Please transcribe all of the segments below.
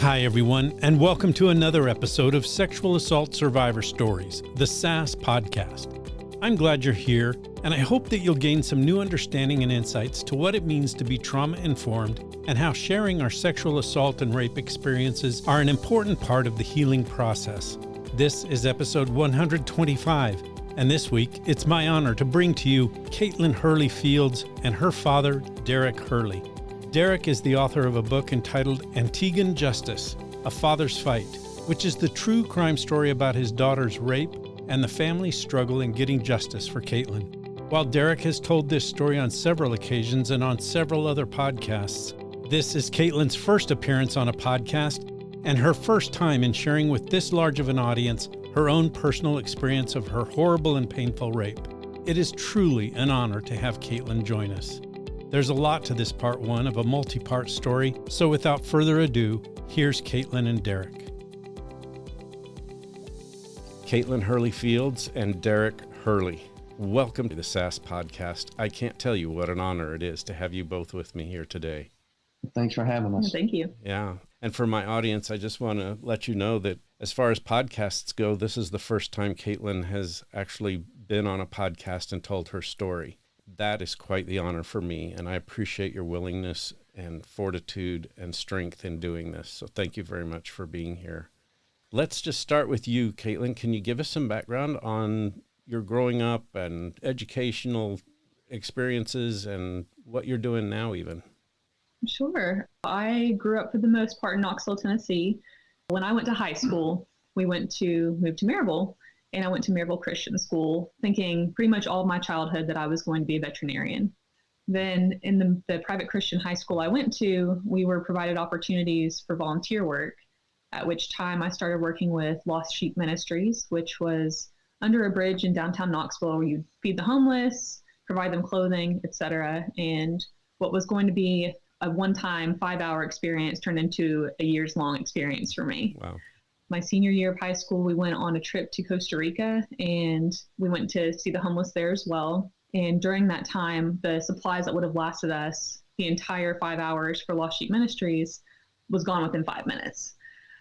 Hi, everyone, and welcome to another episode of Sexual Assault Survivor Stories, the SAS podcast. I'm glad you're here, and I hope that you'll gain some new understanding and insights to what it means to be trauma-informed and how sharing our sexual assault and rape experiences are an important part of the healing process. This is episode 125, and this week it's my honor to bring to you Kaitlin Hurley-Fields and her father, Derrick Hurley. Derrick is the author of a book entitled Antiguan Justice, A Father's Fight, which is the true crime story about his daughter's rape and the family's struggle in getting justice for Kaitlin. While Derrick has told this story on several occasions and on several other podcasts, this is Kaitlin's first appearance on a podcast and her first time in sharing with this large of an audience her own personal experience of her horrible and painful rape. It is truly an honor to have Kaitlin join us. There's a lot to this part one of a multi-part story, so without further ado, here's Kaitlin and Derrick. Kaitlin Hurley-Fields and Derrick Hurley, welcome to the SAS podcast. I can't tell you what an honor it is to have you both with me here today. Thanks for having us. Thank you. Yeah, and for my audience, I just want to let you know that as far as podcasts go, this is the first time Kaitlin has actually been on a podcast and told her story. That is quite the honor for me, and I appreciate your willingness and fortitude and strength in doing this. So thank you very much for being here. Let's just start with you, Kaitlin. Can you give us some background on your growing up and educational experiences and what you're doing now even? Sure. I grew up for the most part in Knoxville, Tennessee. When I went to high school, we moved to Maryville. And I went to Markel Christian School thinking pretty much all of my childhood that I was going to be a veterinarian. Then in the private Christian high school I went to, we were provided opportunities for volunteer work, at which time I started working with Lost Sheep Ministries, which was under a bridge in downtown Knoxville where you'd feed the homeless, provide them clothing, etc. And what was going to be a one-time 5-hour experience turned into a years-long experience for me. Wow. My senior year of high school, we went on a trip to Costa Rica and we went to see the homeless there as well. And during that time, the supplies that would have lasted us the entire 5 hours for Lost Sheep Ministries was gone within 5 minutes.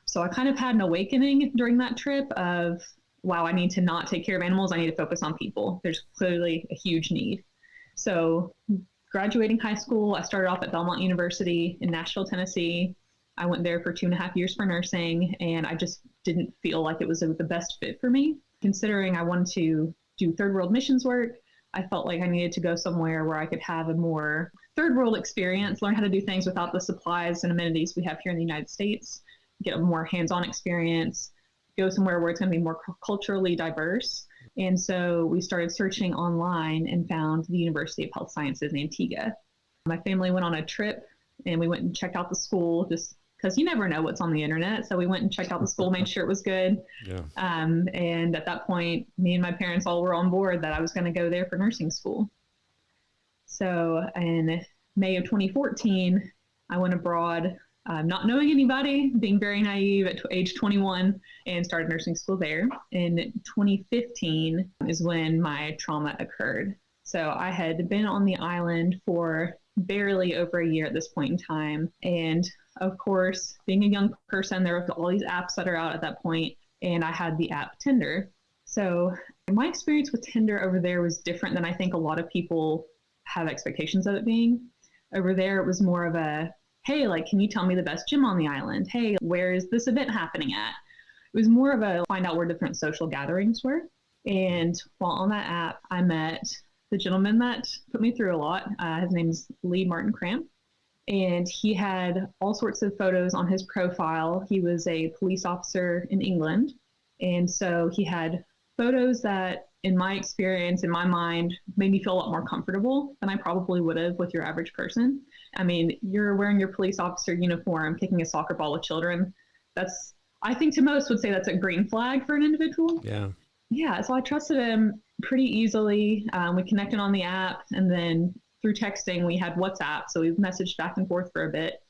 So I kind of had an awakening during that trip of, wow, I need to not take care of animals. I need to focus on people. There's clearly a huge need. So graduating high school, I started off at Belmont University in Nashville, Tennessee. I went there for 2.5 years for nursing, and I just didn't feel like it was the best fit for me. Considering I wanted to do third world missions work, I felt like I needed to go somewhere where I could have a more third world experience, learn how to do things without the supplies and amenities we have here in the United States, get a more hands-on experience, go somewhere where it's going to be more culturally diverse. And so we started searching online and found the University of Health Sciences in Antigua. My family went on a trip, and we went and checked out the school just because you never know what's on the internet. So we went and checked out the school, made sure it was good. Yeah. And at that point, me and my parents all were on board that I was going to go there for nursing school. So in May of 2014, I went abroad, not knowing anybody, being very naive at age 21, and started nursing school there. In 2015 is when my trauma occurred. So I had been on the island for barely over a year at this point in time. And of course, being a young person, there were all these apps that are out at that point, and I had the app Tinder. So my experience with Tinder over there was different than I think a lot of people have expectations of it being. Over there, it was more of a, hey, like, can you tell me the best gym on the island? Hey, where is this event happening at? It was more of a find out where different social gatherings were. And while on that app, I met the gentleman that put me through a lot. His name is Lee Martin Cramp. And he had all sorts of photos on his profile. He was a police officer in England. And so he had photos that, in my experience, in my mind, made me feel a lot more comfortable than I probably would have with your average person. I mean, you're wearing your police officer uniform, kicking a soccer ball with children. That's, I think to most would say that's a green flag for an individual. Yeah. Yeah, so I trusted him pretty easily. We connected on the app, and then through texting, we had WhatsApp. So we messaged back and forth for a bit,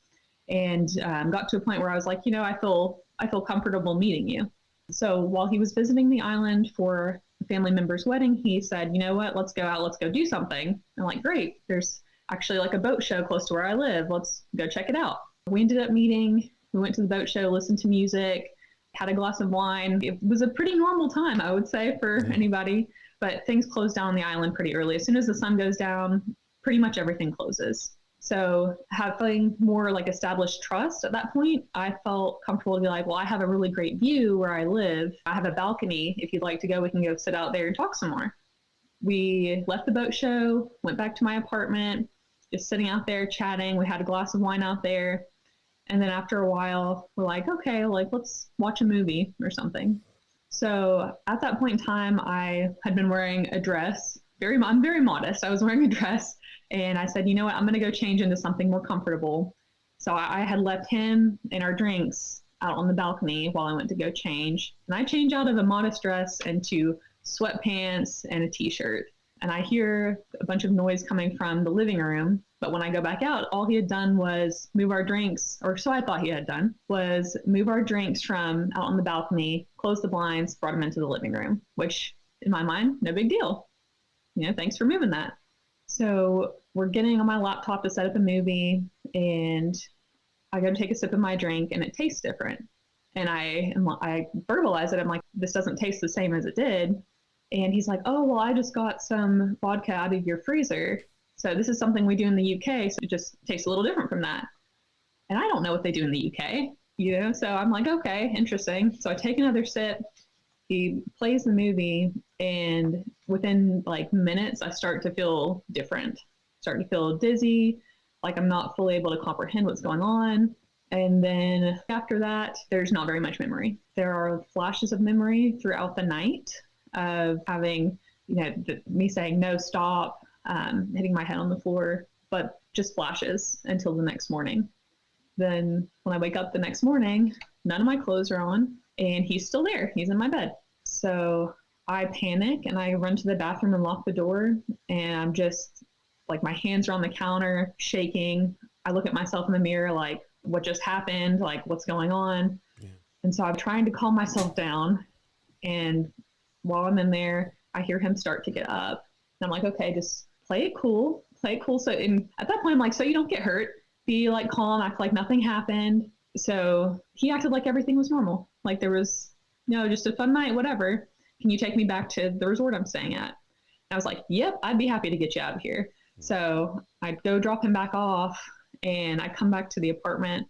and got to a point where I was like, you know, I feel comfortable meeting you. So while he was visiting the island for a family member's wedding, he said, you know what, let's go out, let's go do something. I'm like, great, there's actually like a boat show close to where I live. Let's go check it out. We ended up meeting We went to the boat show, listened to music, had a glass of wine. It was a pretty normal time, I would say, for anybody, but things closed down on the island pretty early. As soon as the sun goes down, pretty much everything closes. So having more like established trust at that point, I felt comfortable to be like, well, I have a really great view where I live. I have a balcony. If you'd like to go, we can go sit out there and talk some more. We left the boat show, went back to my apartment, just sitting out there chatting. We had a glass of wine out there. And then after a while, we're like, okay, like let's watch a movie or something. So at that point in time, I had been wearing a dress. I'm very modest. I was wearing a dress. And I said, you know what, I'm going to go change into something more comfortable. So I had left him and our drinks out on the balcony while I went to go change. And I changed out of a modest dress into sweatpants and a t-shirt. And I hear a bunch of noise coming from the living room. But when I go back out, all he had done was move our drinks, or so I thought he had done, was move our drinks from out on the balcony, close the blinds, brought them into the living room, which in my mind, no big deal. You know, thanks for moving that. So we're getting on my laptop to set up a movie, and I go to take a sip of my drink, and it tastes different. And I verbalize it. I'm like, this doesn't taste the same as it did. And he's like, oh, well, I just got some vodka out of your freezer. So this is something we do in the UK. So it just tastes a little different from that. And I don't know what they do in the UK, you know? So I'm like, okay, interesting. So I take another sip. He plays the movie, and within like minutes, I start to feel different, start to feel dizzy, like I'm not fully able to comprehend what's going on. And then after that, there's not very much memory. There are flashes of memory throughout the night of having, you know, me saying, no, stop, hitting my head on the floor, but just flashes until the next morning. Then when I wake up the next morning, none of my clothes are on, and he's still there. He's in my bed. So I panic and I run to the bathroom and lock the door. And I'm just like, my hands are on the counter, shaking. I look at myself in the mirror, like, what just happened? Like, what's going on? Yeah. And so I'm trying to calm myself down. And while I'm in there, I hear him start to get up. And I'm like, okay, just play it cool. So at that point, I'm like, so you don't get hurt. Be like calm, act like nothing happened. So he acted like everything was normal. Like there was, no, just a fun night, whatever. Can you take me back to the resort I'm staying at? And I was like, yep, I'd be happy to get you out of here. So I go drop him back off, and I come back to the apartment,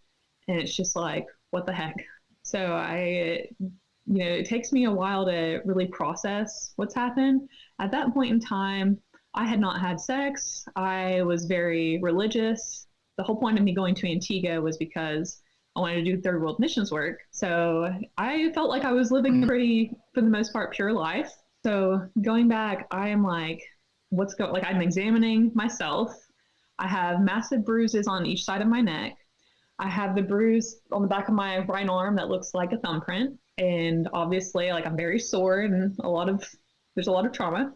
and it's just like, what the heck? So it takes me a while to really process what's happened. At that point in time, I had not had sex. I was very religious. The whole point of me going to Antigua was because I wanted to do third world missions work. So I felt like I was living a pretty, for the most part, pure life. So going back, I am like, I'm examining myself. I have massive bruises on each side of my neck. I have the bruise on the back of my right arm that looks like a thumbprint. And obviously, like, I'm very sore, and there's a lot of trauma.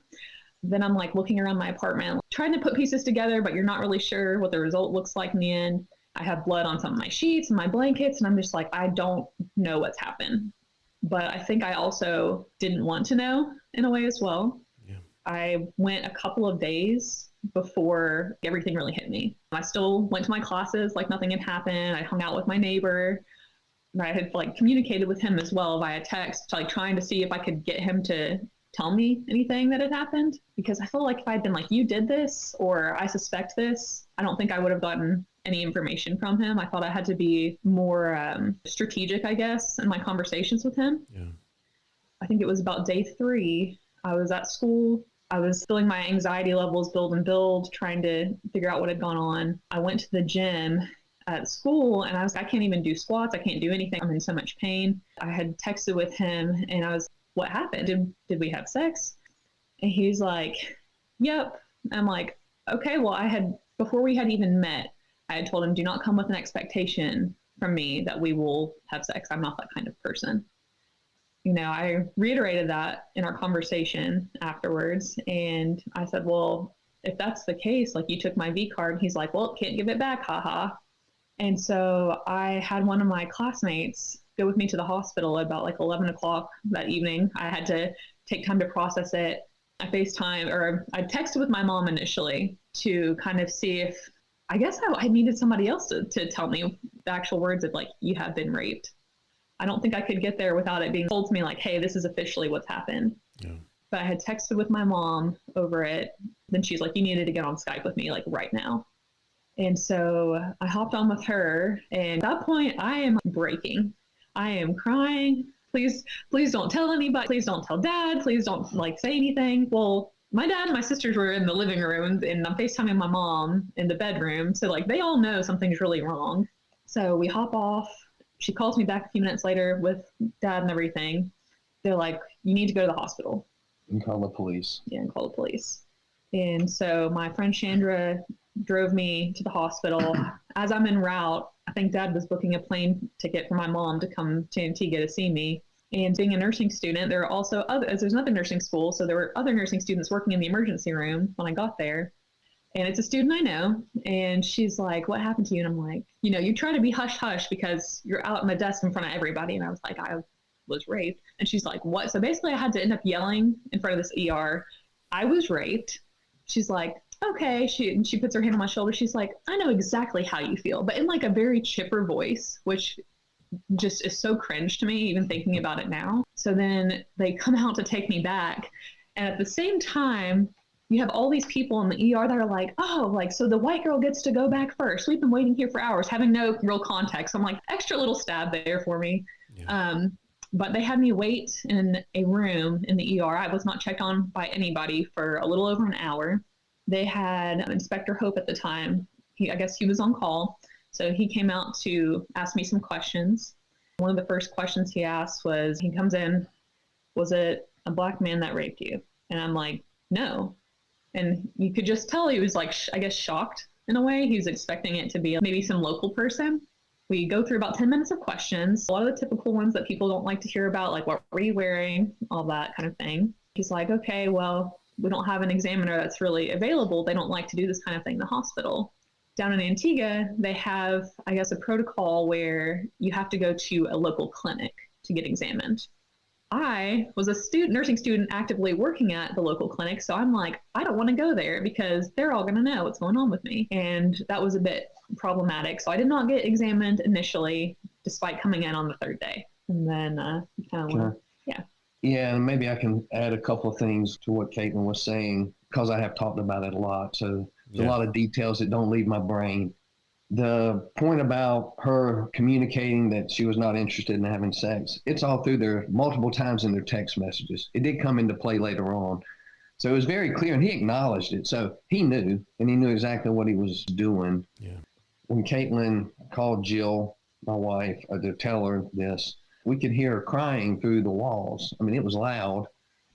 Then I'm like looking around my apartment, trying to put pieces together, but you're not really sure what the result looks like in the end. I have blood on some of my sheets and my blankets, and I'm just like, I don't know what's happened. But I think I also didn't want to know in a way as well. Yeah. I went a couple of days before everything really hit me. I still went to my classes like nothing had happened. I hung out with my neighbor. I had like communicated with him as well via text, like trying to see if I could get him to tell me anything that had happened, because I felt like if I'd been like, you did this, or I suspect this, I don't think I would have gotten any information from him. I thought I had to be more strategic, I guess, in my conversations with him. Yeah. I think it was about day 3. I was at school. I was feeling my anxiety levels build, trying to figure out what had gone on. I went to the gym at school, and I can't even do squats. I can't do anything. I'm in so much pain. I had texted with him, and I was, what happened? Did we have sex? And he's like, yep. I'm like, okay, well, before we had even met, I had told him, do not come with an expectation from me that we will have sex. I'm not that kind of person. You know, I reiterated that in our conversation afterwards. And I said, well, if that's the case, like, you took my V card. He's like, well, can't give it back. Haha. And so I had one of my classmates go with me to the hospital at about like 11 o'clock that evening. I had to take time to process it. I texted with my mom initially to kind of see if, I guess I needed somebody else to tell me the actual words of like, you have been raped. I don't think I could get there without it being told to me like, hey, this is officially what's happened. Yeah. But I had texted with my mom over it. Then she's like, you needed to get on Skype with me like right now. And so I hopped on with her. And at that point, I am breaking. I am crying. Please don't tell anybody. Please don't tell dad. Please don't like say anything. Well, my dad and my sisters were in the living room and I'm FaceTiming my mom in the bedroom. So like they all know something's really wrong. So we hop off. She calls me back a few minutes later with dad and everything. They're like, you need to go to the hospital. And call the police. Yeah, and call the police. And so my friend Chandra drove me to the hospital. As I'm en route, I think dad was booking a plane ticket for my mom to come to Antigua to see me. And being a nursing student, there are also there's another nursing school. So there were other nursing students working in the emergency room when I got there. And it's a student I know. And she's like, what happened to you? And I'm like, you know, you try to be hush hush because you're out on the desk in front of everybody. And I was like, I was raped. And she's like, what? So basically I had to end up yelling in front of this ER, I was raped. She's like, okay. She puts her hand on my shoulder. She's like, I know exactly how you feel, but in like a very chipper voice, which just is so cringe to me, even thinking about it now. So then they come out to take me back. And at the same time, you have all these people in the ER that are like, oh, like, so the white girl gets to go back first. We've been waiting here for hours, having no real context. I'm like, extra little stab there for me. Yeah. But they had me wait in a room in the ER. I was not checked on by anybody for a little over an hour. They had Inspector Hope at the time. I guess he was on call. So he came out to ask me some questions. One of the first questions he asked was, he comes in, was it a black man that raped you? And I'm like, no. And you could just tell he was like, I guess, shocked in a way. He was expecting it to be maybe some local person. We go through about 10 minutes of questions, a lot of the typical ones that people don't like to hear about, like what were you wearing, all that kind of thing. He's like, okay, well, we don't have an examiner that's really available. They don't like to do this kind of thing in the hospital. Down in Antigua, they have, I guess, a protocol where you have to go to a local clinic to get examined. I was a nursing student actively working at the local clinic. So I'm like, I don't want to go there because they're all going to know what's going on with me. And that was a bit problematic. So I did not get examined initially, despite coming in on the third day. And then yeah. Yeah, and maybe I can add a couple of things to what Kaitlin was saying, because I have talked about it a lot. So there's a lot of details that don't leave my brain. The point about her communicating that she was not interested in having sex, it's all through there multiple times in their text messages. It did come into play later on. So it was very clear, and he acknowledged it. So he knew, and he knew exactly what he was doing. Yeah. When Kaitlin called Jill, my wife, to tell her this, we could hear her crying through the walls. I mean, it was loud.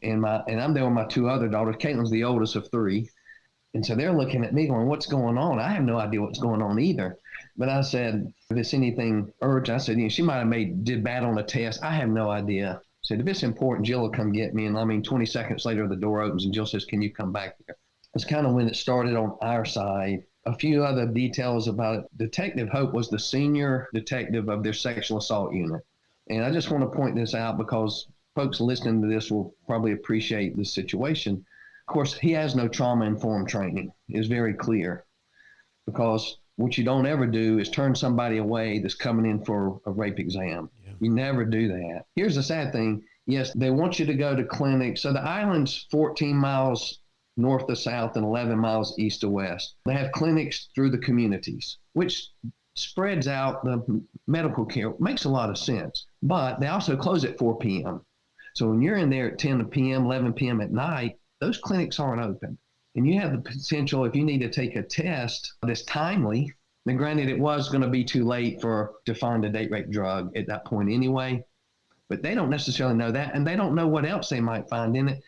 And I'm there with my two other daughters. Caitlin's the oldest of three. And so they're looking at me going, what's going on? I have no idea what's going on either. But I said, if it's anything urgent, I said, she might have did bad on a test. I have no idea. I said, if it's important, Jill will come get me. And 20 seconds later, the door opens and Jill says, can you come back here? That's kind of when it started on our side. A few other details about it. Detective Hope was the senior detective of their sexual assault unit. And I just want to point this out because folks listening to this will probably appreciate this situation. Of course, he has no trauma-informed training. It's very clear, because what you don't ever do is turn somebody away that's coming in for a rape exam. Yeah. You never do that. Here's the sad thing. Yes, they want you to go to clinics. So the island's 14 miles north to south and 11 miles east to west. They have clinics through the communities, which spreads out the medical care. Makes a lot of sense. But they also close at 4 p.m. So when you're in there at 10 p.m., 11 p.m. at night, those clinics aren't open. And you have the potential, if you need to take a test that's timely, then granted it was going to be too late to find a date rape drug at that point anyway, but they don't necessarily know that, and they don't know what else they might find in it.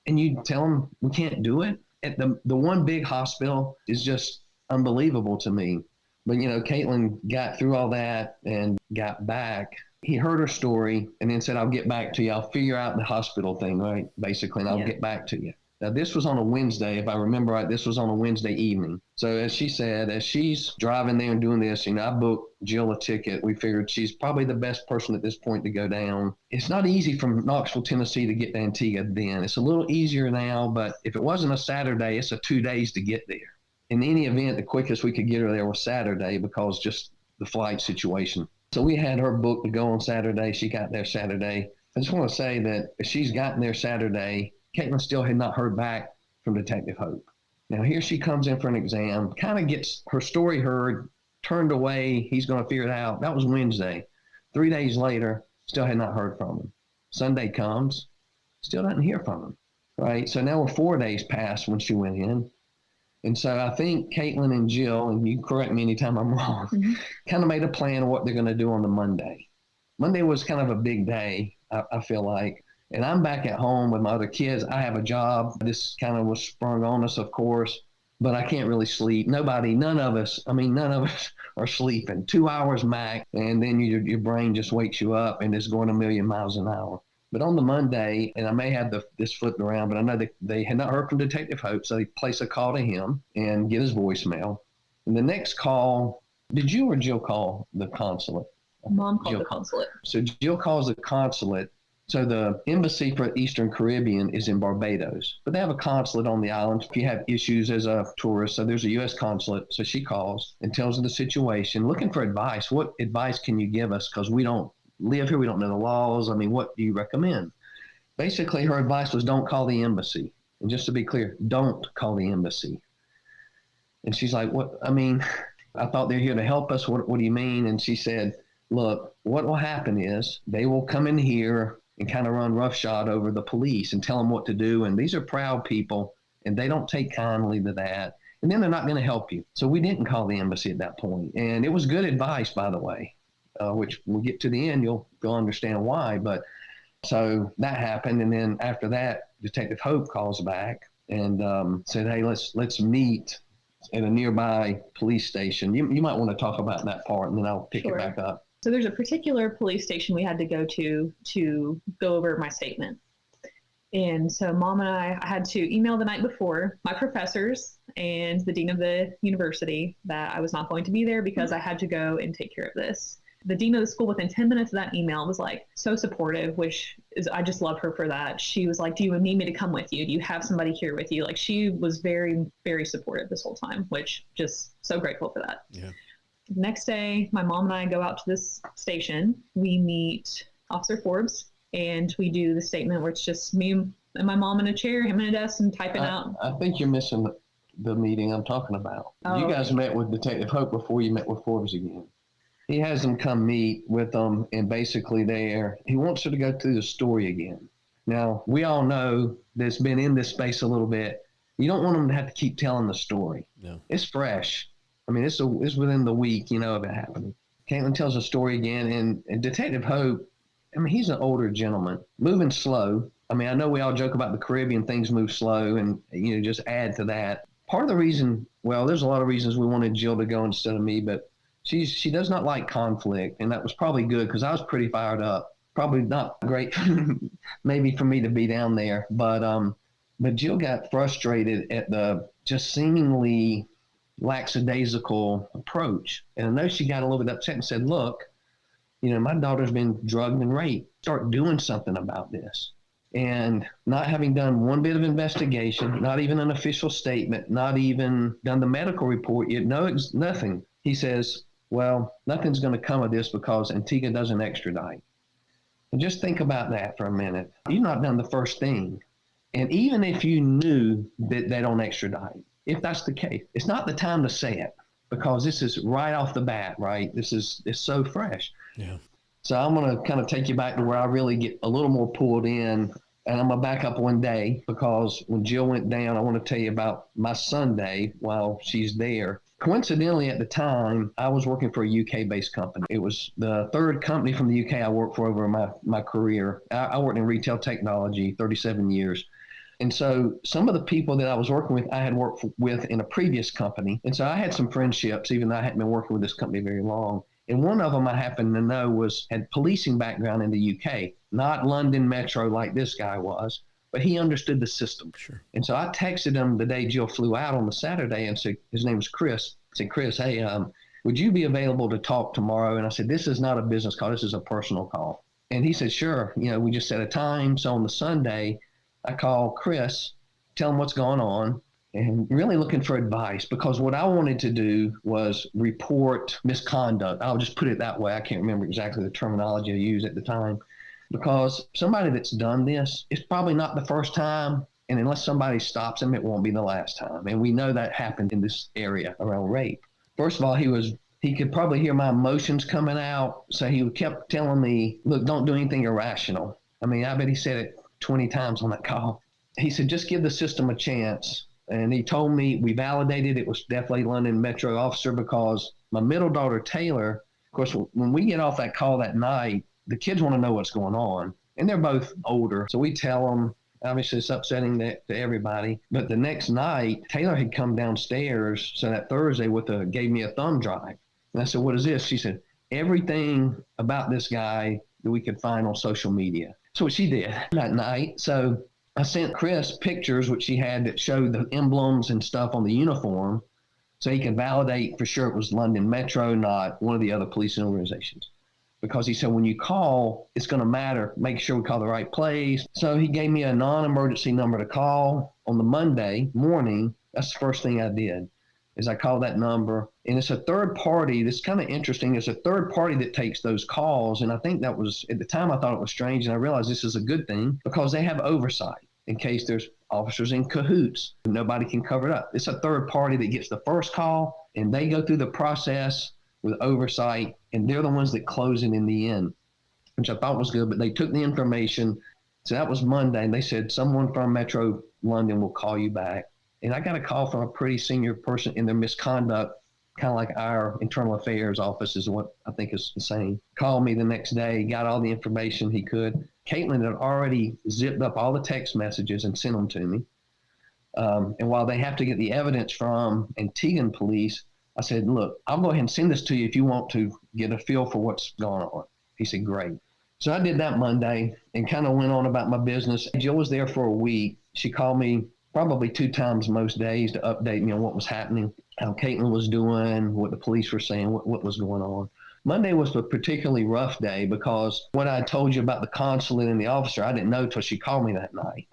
And you tell them we can't do it. At the one big hospital is just unbelievable to me. But, Kaitlin got through all that and got back. He heard her story and then said, I'll get back to you. I'll figure out the hospital thing, right? Basically, and I'll get back to you. Now, this was on a Wednesday. If I remember right, this was on a Wednesday evening. So as she said, as she's driving there and doing this, I booked Jill a ticket. We figured she's probably the best person at this point to go down. It's not easy from Knoxville, Tennessee to get to Antigua then. It's a little easier now, but if it wasn't a Saturday, it's 2 days to get there. In any event, the quickest we could get her there was Saturday, because just the flight situation. So we had her booked to go on Saturday. She got there Saturday. I just want to say that if she's gotten there Saturday, Kaitlin still had not heard back from Detective Hope. Now here she comes in for an exam, kind of gets her story heard, turned away. He's going to figure it out. That was Wednesday. 3 days later, still had not heard from him. Sunday comes, still doesn't hear from him, right? So now we're 4 days past when she went in. And so I think Kaitlin and Jill, and you can correct me anytime I'm wrong, kind of made a plan of what they're going to do on the Monday. Monday was kind of a big day, I feel like. And I'm back at home with my other kids. I have a job. This kind of was sprung on us, of course, but I can't really sleep. None of us are sleeping. 2 hours max, and then your brain just wakes you up and it's going a million miles an hour. But on the Monday, and I may have this flipped around, but I know they had not heard from Detective Hope, so they place a call to him and get his voicemail. And the next call, did you or Jill call the consulate? Mom called the consulate. So Jill calls the consulate. So the embassy for Eastern Caribbean is in Barbados, but they have a consulate on the island if you have issues as a tourist. So there's a U.S. consulate. So she calls and tells her the situation, looking for advice. What advice can you give us? Because we don't live here. We don't know the laws. I mean, what do you recommend? Basically, her advice was don't call the embassy. And just to be clear, don't call the embassy. And she's like, what? I mean, I thought they're here to help us. What do you mean? And she said, look, what will happen is they will come in here and kind of run roughshod over the police and tell them what to do. And these are proud people, and they don't take kindly to that. And then they're not going to help you. So we didn't call the embassy at that point. And it was good advice, by the way, which we'll get to the end, you'll understand why. But so that happened. And then after that, Detective Hope calls back and said, hey, let's meet at a nearby police station. You might want to talk about that part, and then I'll pick it back up. So there's a particular police station we had to go over my statement. And so Mom and I had to email the night before my professors and the dean of the university that I was not going to be there because I had to go and take care of this. The dean of the school, within 10 minutes of that email, was like so supportive, I just love her for that. She was like, do you need me to come with you? Do you have somebody here with you? Like, she was very, very supportive this whole time, which just so grateful for that. Yeah. Next day, my mom and I go out to this station. We meet Officer Forbes, and we do the statement where it's just me and my mom in a chair, him in a desk, and typing out. I think you're missing the meeting I'm talking about. Oh, you guys met with Detective Hope before you met with Forbes again. He has them come meet with them, and basically he wants her to go through the story again. Now, we all know that's been in this space a little bit. You don't want them to have to keep telling the story. No. It's fresh. I mean, it's within the week, of it happening. Kaitlin tells the story again, and Detective Hope, I mean, he's an older gentleman, moving slow. I mean, I know we all joke about the Caribbean, things move slow, and, just add to that. Part of the reason, well, there's a lot of reasons we wanted Jill to go instead of me, but she does not like conflict, and that was probably good because I was pretty fired up. Probably not great maybe for me to be down there, but Jill got frustrated at the just seemingly lackadaisical approach. And I know she got a little bit upset and said, look, my daughter's been drugged and raped. Start doing something about this. And not having done one bit of investigation, not even an official statement, not even done the medical report yet, nothing. He says, well, nothing's going to come of this because Antigua doesn't extradite. And just think about that for a minute. You've not done the first thing. And even if you knew that they don't extradite, if that's the case, it's not the time to say it because this is right off the bat, right? It's so fresh. Yeah. So I'm going to kind of take you back to where I really get a little more pulled in, and I'm going to back up one day because when Jill went down, I want to tell you about my Sunday while she's there. Coincidentally, at the time, I was working for a UK-based company. It was the third company from the UK I worked for over my career. I worked in retail technology 37 years. And so some of the people that I was working with, I had worked with in a previous company. And so I had some friendships, even though I hadn't been working with this company very long. And one of them I happened to know had policing background in the UK, not London Metro like this guy was, but he understood the system. Sure. And so I texted him the day Jill flew out on the Saturday and said, his name was Chris. I said, Chris, hey, would you be available to talk tomorrow? And I said, this is not a business call. This is a personal call. And he said, sure. We just set a time. So on the Sunday, I call Chris, tell him what's going on. and really looking for advice, because what I wanted to do was report misconduct. I'll just put it that way. I can't remember exactly the terminology I used at the time, because somebody that's done this, it's probably not the first time. And unless somebody stops him, it won't be the last time. And we know that happened in this area around rape. First of all, he could probably hear my emotions coming out. So he kept telling me, look, don't do anything irrational. I mean, I bet he said it 20 times on that call. He said, just give the system a chance. And he told me, we validated it was definitely London Metro officer, because my middle daughter, Taylor, of course, when we get off that call that night, the kids want to know what's going on. And they're both older. So we tell them, obviously it's upsetting to everybody. But the next night, Taylor had come downstairs. So that Thursday gave me a thumb drive. And I said, what is this? She said, everything about this guy that we could find on social media. So what she did that night. So I sent Chris pictures, which she had, that showed the emblems and stuff on the uniform, so he could validate for sure it was London Metro, not one of the other policing organizations. Because he said, when you call, it's going to matter. Make sure we call the right place. So he gave me a non-emergency number to call on the Monday morning. That's the first thing I did, is I called that number. And it's a third party. That's kind of interesting. It's a third party that takes those calls. And I think that was, at the time, I thought it was strange. And I realized this is a good thing, because they have oversight in case there's officers in cahoots. Nobody can cover it up. It's a third party that gets the first call, and they go through the process with oversight, and they're the ones that close it in the end, which I thought was good. But they took the information. So that was Monday, and they said, someone from Metro London will call you back. And I got a call from a pretty senior person in their misconduct, kind of like our internal affairs office is what I think is the same. Called me the next day, got all the information he could. Kaitlin had already zipped up all the text messages and sent them to me. And while they have to get the evidence from Antigua police, I said, look, I'll go ahead and send this to you if you want to get a feel for what's going on. He said, great. So I did that Monday and kind of went on about my business. Jill was there for a week. She called me probably 2 times most days to update me on what was happening, how Kaitlin was doing, what the police were saying, what was going on. Monday was a particularly rough day, because what I told you about the consulate and the officer, I didn't know till she called me that night.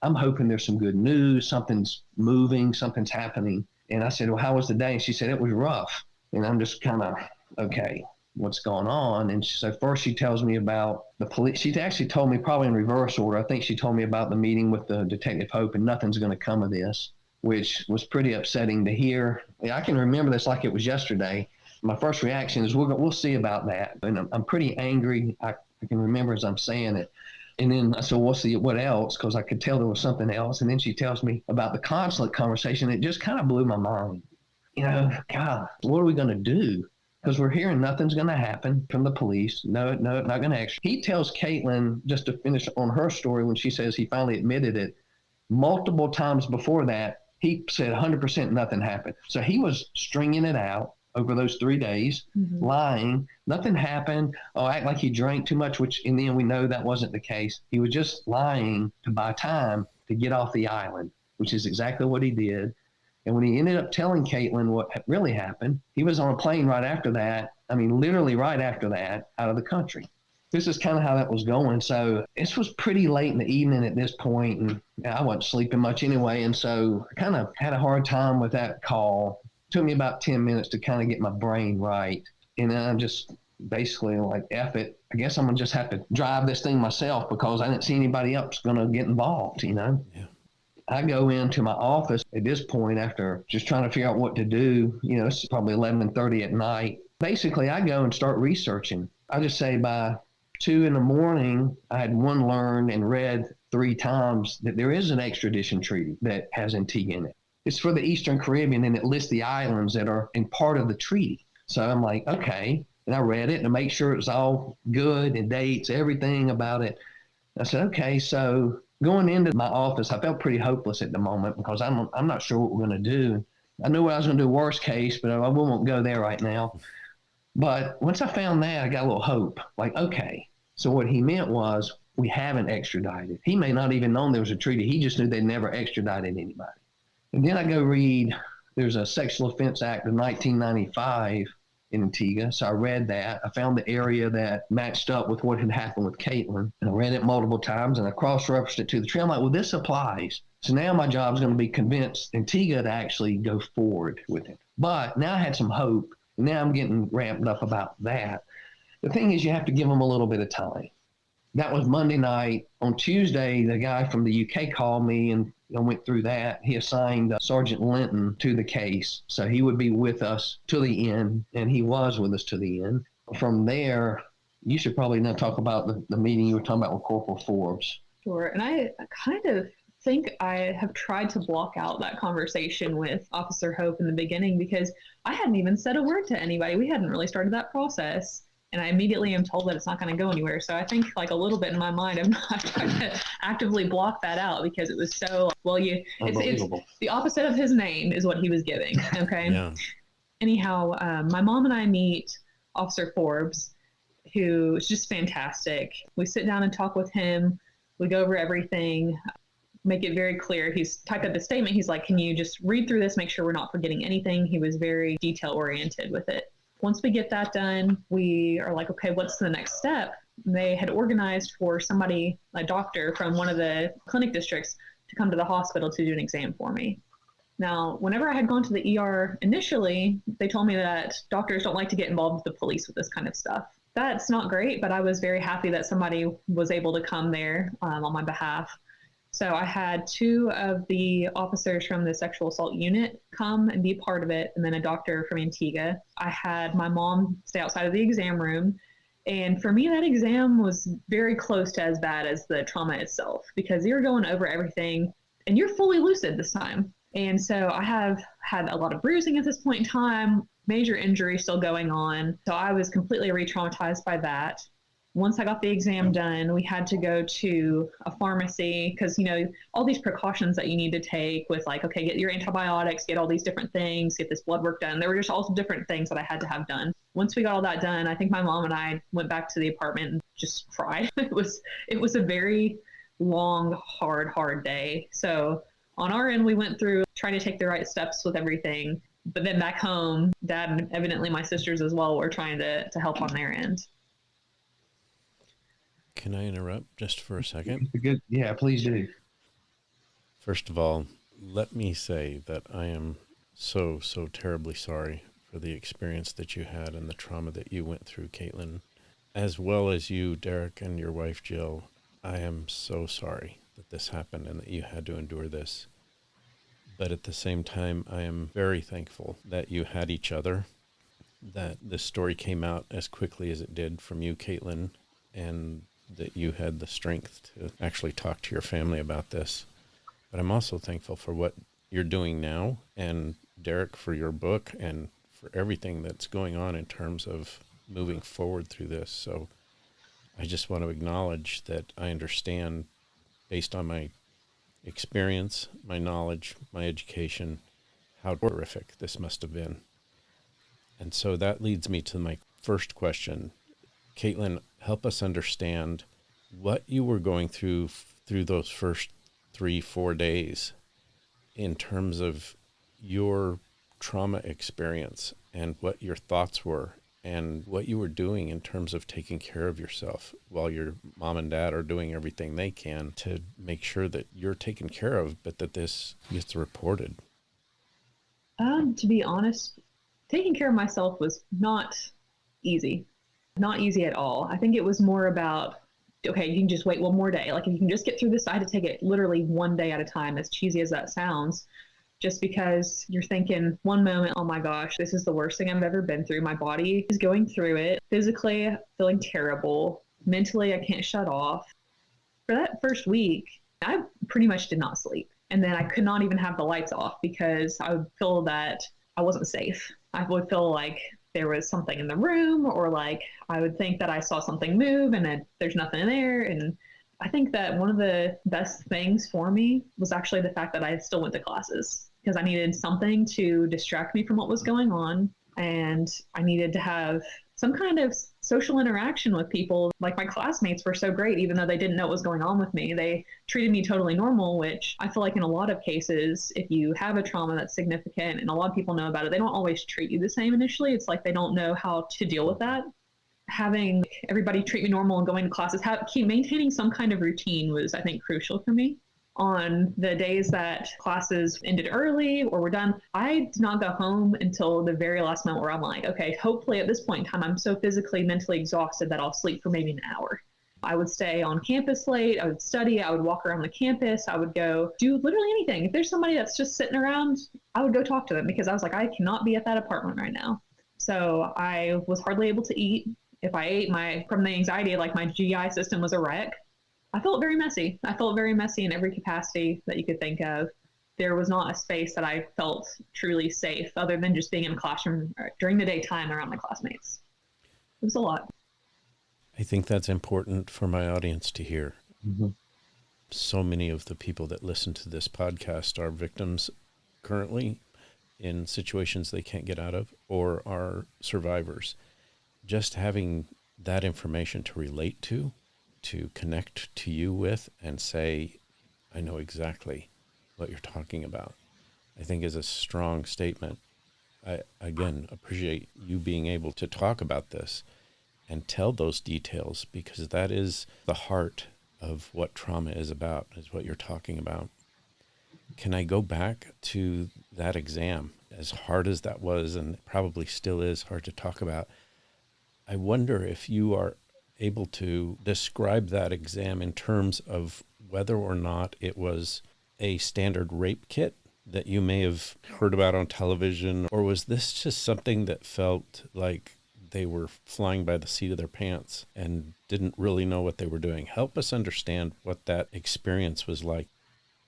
I'm hoping there's some good news, something's moving, something's happening. And I said, well, how was the day? And she said, it was rough. And I'm just kind of, okay, what's going on? And so first she tells me about the police. She actually told me, probably in reverse order, I think she told me about the meeting with the Detective Hope, and nothing's going to come of this, which was pretty upsetting to hear. I can remember this like it was yesterday. My first reaction is, we'll see about that. And I'm pretty angry. I can remember as I'm saying it. And then I said, we'll see what else, because I could tell there was something else. And then she tells me about the consulate conversation. It just kind of blew my mind. You know, God, what are we going to do? Because we're hearing nothing's going to happen from the police. No, not going to extra. He tells Kaitlin, just to finish on her story, when she says he finally admitted it, multiple times before that, he said 100% nothing happened. So he was stringing it out over those 3 days, lying. Nothing happened. Oh, act like he drank too much, which in the end we know that wasn't the case. He was just lying to buy time to get off the island, which is exactly what he did. And when he ended up telling Kaitlin what really happened, he was on a plane right after that. I mean, literally right after that, out of the country. This is kind of how that was going. So this was pretty late in the evening at this point, and I wasn't sleeping much anyway. And so I kind of had a hard time with that call. Took me about 10 minutes to kind of get my brain right. And then I'm just basically like, F it. I guess I'm going to just have to drive this thing myself, because I didn't see anybody else going to get involved, you know? Yeah. I go into my office at this point after just trying to figure out what to do. You know, it's probably 11:30 at night. Basically, I go and start researching. I just say by 2 a.m, I had learned and read 3 times that there is an extradition treaty that has Antigua in it. It's for the Eastern Caribbean, and it lists the islands that are in part of the treaty. So I'm like, okay. And I read it to make sure it was all good and dates, everything about it. I said, okay. So going into my office, I felt pretty hopeless at the moment, because I'm not sure what we're going to do. I knew what I was going to do worst case, but I won't go there right now. But once I found that, I got a little hope. Like, okay. So what he meant was, we haven't extradited. He may not even known there was a treaty. He just knew they'd never extradited anybody. And then I go read, there's a Sexual Offense Act of 1995 in Antigua. So I read that. I found the area that matched up with what had happened with Kaitlin. And I read it multiple times, and I cross-referenced it to the treaty. I'm like, well, this applies. So now my job is going to be convince Antigua to actually go forward with it. But now I had some hope. And now I'm getting ramped up about that. The thing is, you have to give them a little bit of time. That was Monday night. On Tuesday, the guy from the UK called me and I went through that. He assigned Sergeant Linton to the case. So he would be with us to the end, and he was with us to the end. From there, you should probably now talk about the meeting you were talking about with Corporal Forbes. Sure. And I kind of think I have tried to block out that conversation with Officer Hope in the beginning because I hadn't even said a word to anybody. We hadn't really started that process. And I immediately am told that it's not going to go anywhere. So I think like a little bit in my mind, I'm not trying to actively block that out because it was so, well, it's the opposite of his name is what he was giving. Okay. Yeah. Anyhow, my mom and I meet Officer Forbes, who is just fantastic. We sit down and talk with him. We go over everything, make it very clear. He's typed up the statement. He's like, can you just read through this, make sure we're not forgetting anything? He was very detail oriented with it. Once we get that done, we are like, okay, what's the next step? They had organized for somebody, a doctor from one of the clinic districts, to come to the hospital to do an exam for me. Now, whenever I had gone to the ER initially, they told me that doctors don't like to get involved with the police with this kind of stuff. That's not great, but I was very happy that somebody was able to come there on my behalf. So I had two of the officers from the sexual assault unit come and be part of it, and then a doctor from Antigua. I had my mom stay outside of the exam room. And for me, that exam was very close to as bad as the trauma itself because you're going over everything and you're fully lucid this time. And so I have had a lot of bruising at this point in time, major injury still going on. So I was completely re-traumatized by that. Once I got the exam done, we had to go to a pharmacy because, you know, all these precautions that you need to take with like, okay, get your antibiotics, get all these different things, get this blood work done. There were just all different things that I had to have done. Once we got all that done, I think my mom and I went back to the apartment and just cried. It was a very long, hard day. So on our end, we went through trying to take the right steps with everything. But then back home, Dad and evidently my sisters as well were trying to help on their end. Can I interrupt just for a second? Good. Yeah, please do. First of all, let me say that I am so terribly sorry for the experience that you had and the trauma that you went through, Kaitlin, as well as you, Derrick, and your wife, Jill. I am so sorry that this happened and that you had to endure this. But at the same time, I am very thankful that you had each other, that this story came out as quickly as it did from you, Kaitlin, and that you had the strength to actually talk to your family about this. But I'm also thankful for what you're doing now, and Derrick, for your book and for everything that's going on in terms of moving forward through this. So I just want to acknowledge that I understand, based on my experience, my knowledge, my education, how horrific this must have been. And so that leads me to my first question. Kaitlin, help us understand what you were going through those first 3-4 days in terms of your trauma experience and what your thoughts were and what you were doing in terms of taking care of yourself while your mom and dad are doing everything they can to make sure that you're taken care of, but that this gets reported. To be honest, taking care of myself was not easy. Not easy at all. I think it was more about, okay, you can just wait one more day. Like if you can just get through this, I had to take it literally one day at a time, as cheesy as that sounds, just because you're thinking one moment, oh my gosh, this is the worst thing I've ever been through. My body is going through it. Physically, feeling terrible. Mentally, I can't shut off. For that first week, I pretty much did not sleep. And then I could not even have the lights off because I would feel that I wasn't safe. I would feel like there was something in the room, or like I would think that I saw something move and then there's nothing in there. And I think that one of the best things for me was actually the fact that I still went to classes because I needed something to distract me from what was going on. And I needed to have some kind of social interaction with people. Like my classmates were so great, even though they didn't know what was going on with me. They treated me totally normal, which I feel like in a lot of cases, if you have a trauma that's significant and a lot of people know about it, they don't always treat you the same initially. It's like they don't know how to deal with that. Having everybody treat me normal and going to classes, keep maintaining some kind of routine was, I think, crucial for me. On the days that classes ended early or were done, I did not go home until the very last moment where I'm like, okay, hopefully at this point in time, I'm so physically, mentally exhausted that I'll sleep for maybe an hour. I would stay on campus late. I would study. I would walk around the campus. I would go do literally anything. If there's somebody that's just sitting around, I would go talk to them because I was like, I cannot be at that apartment right now. So I was hardly able to eat. If I ate, from the anxiety, like my GI system was a wreck. I felt very messy. I felt very messy in every capacity that you could think of. There was not a space that I felt truly safe other than just being in a classroom during the daytime around my classmates. It was a lot. I think that's important for my audience to hear. Mm-hmm. So many of the people that listen to this podcast are victims currently in situations they can't get out of or are survivors. Just having that information to relate to connect to you with and say, I know exactly what you're talking about, I think is a strong statement. I, again, appreciate you being able to talk about this and tell those details, because that is the heart of what trauma is about, is what you're talking about. Can I go back to that exam, as hard as that was, and probably still is hard to talk about? I wonder if you are able to describe that exam in terms of whether or not it was a standard rape kit that you may have heard about on television, or was this just something that felt like they were flying by the seat of their pants and didn't really know what they were doing? Help us understand what that experience was like.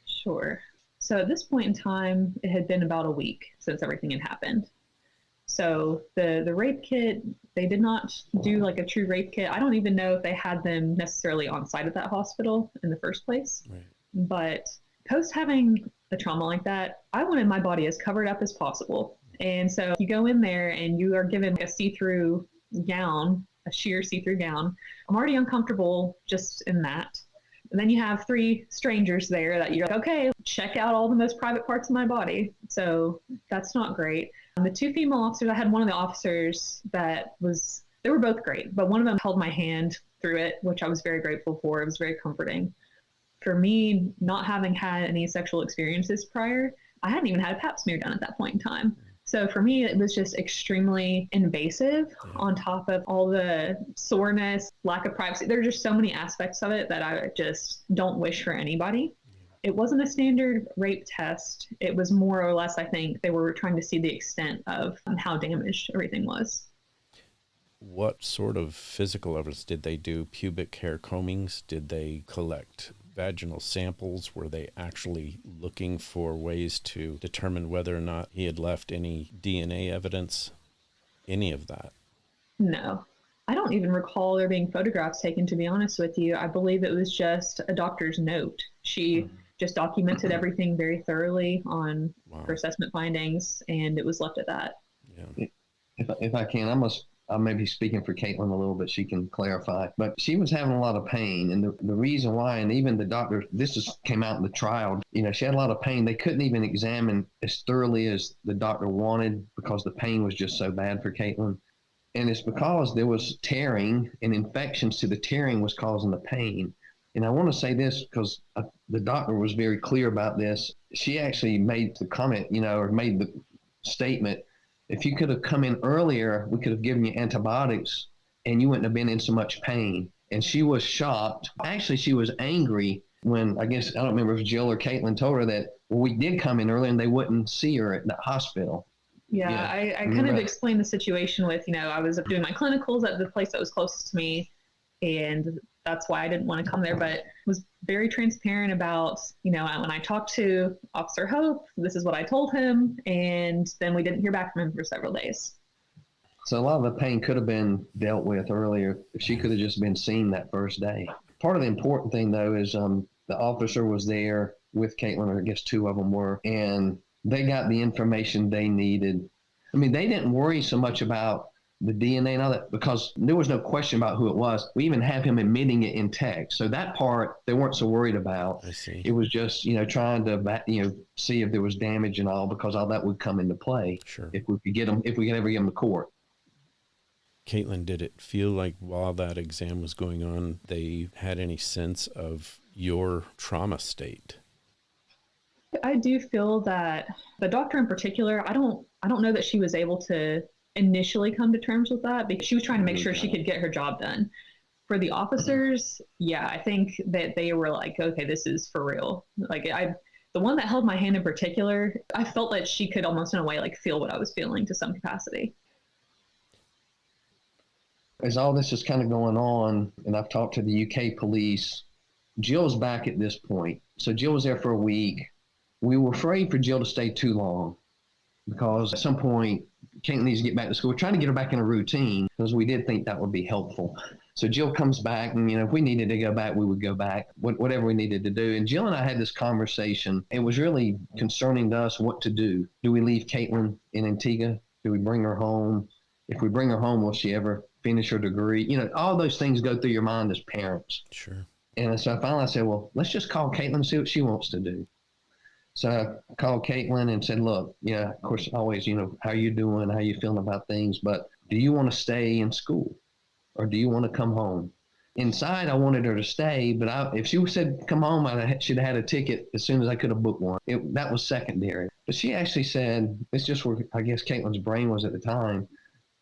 Sure. So at this point in time, it had been about a week since everything had happened. So the rape kit, they did not do like a true rape kit. I don't even know if they had them necessarily on site at that hospital in the first place. Right. But post having a trauma like that, I wanted my body as covered up as possible. And so you go in there and you are given a see-through gown, a sheer see-through gown. I'm already uncomfortable just in that. And then you have 3 strangers there that you're like, okay, check out all the most private parts of my body. So that's not great. The 2 female officers, I had one of the officers they were both great, but one of them held my hand through it, which I was very grateful for. It was very comforting. For me, not having had any sexual experiences prior, I hadn't even had a pap smear done at that point in time. So for me, it was just extremely invasive on top of all the soreness, lack of privacy. There are just so many aspects of it that I just don't wish for anybody. It wasn't a standard rape test. It was more or less, I think, they were trying to see the extent of how damaged everything was. What sort of physical evidence did they do? Pubic hair combings? Did they collect vaginal samples? Were they actually looking for ways to determine whether or not he had left any DNA evidence? Any of that? No. I don't even recall there being photographs taken, to be honest with you. I believe it was just a doctor's note. She just documented everything very thoroughly on her assessment findings, and it was left at that. Yeah. If I can, I may be speaking for Kaitlin a little bit. She can clarify, but she was having a lot of pain, and the reason why, and even the doctor, came out in the trial. She had a lot of pain. They couldn't even examine as thoroughly as the doctor wanted because the pain was just so bad for Kaitlin. And it's because there was tearing, and infections to the tearing was causing the pain. And I want to say this because the doctor was very clear about this. She actually made the comment, or made the statement, if you could have come in earlier, we could have given you antibiotics and you wouldn't have been in so much pain. And she was shocked. Actually, she was angry when, I don't remember if Jill or Kaitlin told her that, well, we did come in early and they wouldn't see her at the hospital. Yeah, I kind of explained the situation with, I was doing my clinicals at the place that was closest to me, and that's why I didn't want to come there, but was very transparent about, when I talked to Officer Hope, this is what I told him, and then we didn't hear back from him for several days. So a lot of the pain could have been dealt with earlier if she could have just been seen that first day. Part of the important thing, though, is the officer was there with Kaitlin, or I guess 2 of them were, and they got the information they needed. I mean, they didn't worry so much about the DNA and all that because there was no question about who it was. We even have him admitting it in text. So that part they weren't so worried about. I see. It was just, trying to, see if there was damage and all, because all that would come into play. Sure. If we could ever get them to court. Kaitlin, did it feel like while that exam was going on, they had any sense of your trauma state? I do feel that the doctor in particular, I don't know that she was able to initially come to terms with that because she was trying to make sure she could get her job done. For the officers, yeah, I think that they were like, okay, this is for real. Like the one that held my hand in particular, I felt that she could almost in a way like feel what I was feeling to some capacity. As all this is kind of going on, and I've talked to the UK police, Jill's back at this point. So Jill was there for a week. We were afraid for Jill to stay too long because at some point, Kaitlin needs to get back to school. We're trying to get her back in a routine because we did think that would be helpful. So Jill comes back, and, if we needed to go back, we would go back, whatever we needed to do. And Jill and I had this conversation. It was really concerning to us what to do. Do we leave Kaitlin in Antigua? Do we bring her home? If we bring her home, will she ever finish her degree? All those things go through your mind as parents. Sure. And so finally I said, well, let's just call Kaitlin and see what she wants to do. So I called Kaitlin and said, look, of course, always, how are you doing? How are you feeling about things? But do you want to stay in school or do you want to come home? Inside, I wanted her to stay, but if she said come home, I should have had a ticket as soon as I could have booked one. That was secondary. But she actually said, it's just where I guess Caitlin's brain was at the time.